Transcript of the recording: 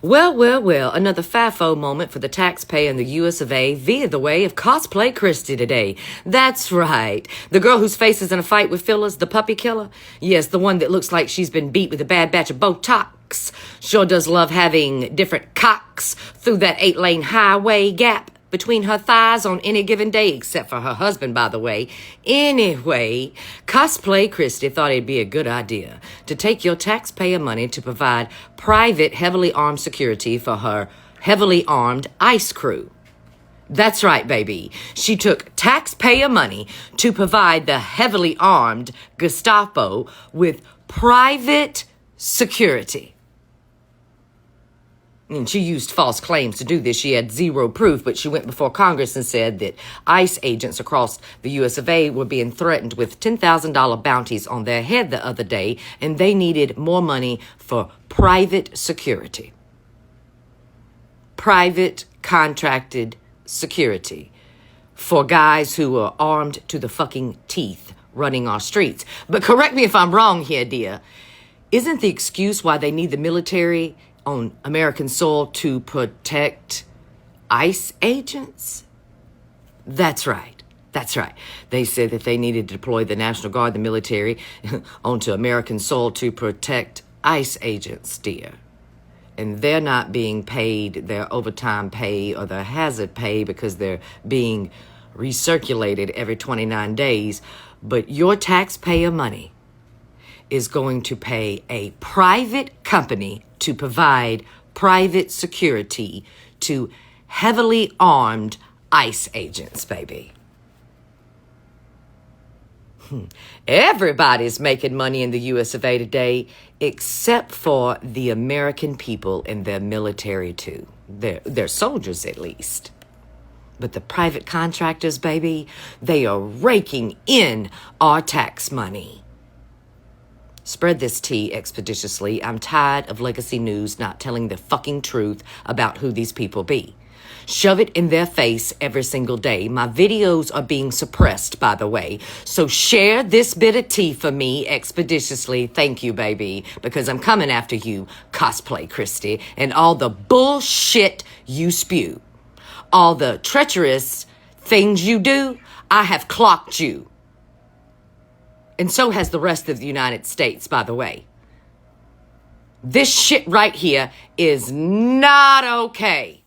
Well, another FAFO moment for the taxpayer in the US of A via the way of Cosplay Christie today. That's right. The girl whose face is in a fight with Phyllis, the puppy killer? Yes, the one that looks like she's been beat with a bad batch of Botox. Sure does love having different cocks through that 8-lane highway gap between her thighs on any given day, except for her husband, by the way. Anyway, Cosplay Christie thought it'd be a good idea to take your taxpayer money to provide private, heavily armed security for her heavily armed ICE crew. That's right, baby. She took taxpayer money to provide the heavily armed Gestapo with private security. And she used false claims to do this. She had zero proof, but she went before Congress and said that ICE agents across the US of A were being threatened with $10,000 bounties on their head the other day, and they needed more money for private security. Private contracted security for guys who are armed to the fucking teeth running our streets. But correct me if I'm wrong here, dear. Isn't the excuse why they need the military on American soil to protect ICE agents? That's right. They said that they needed to deploy the National Guard, the military, onto American soil to protect ICE agents, dear. And they're not being paid their overtime pay or their hazard pay because they're being recirculated every 29 days. But your taxpayer money is going to pay a private company to provide private security to heavily armed ICE agents, baby. Everybody's making money in the US of A today, except for the American people and their military, too. Their soldiers, at least. But the private contractors, baby, they are raking in our tax money. Spread this tea expeditiously. I'm tired of legacy news not telling the fucking truth about who these people be. Shove it in their face every single day. My videos are being suppressed, by the way. So share this bit of tea for me expeditiously. Thank you, baby. Because I'm coming after you, Cosplay Christie, and all the bullshit you spew. All the treacherous things you do, I have clocked you. And so has the rest of the United States, by the way. This shit right here is not okay.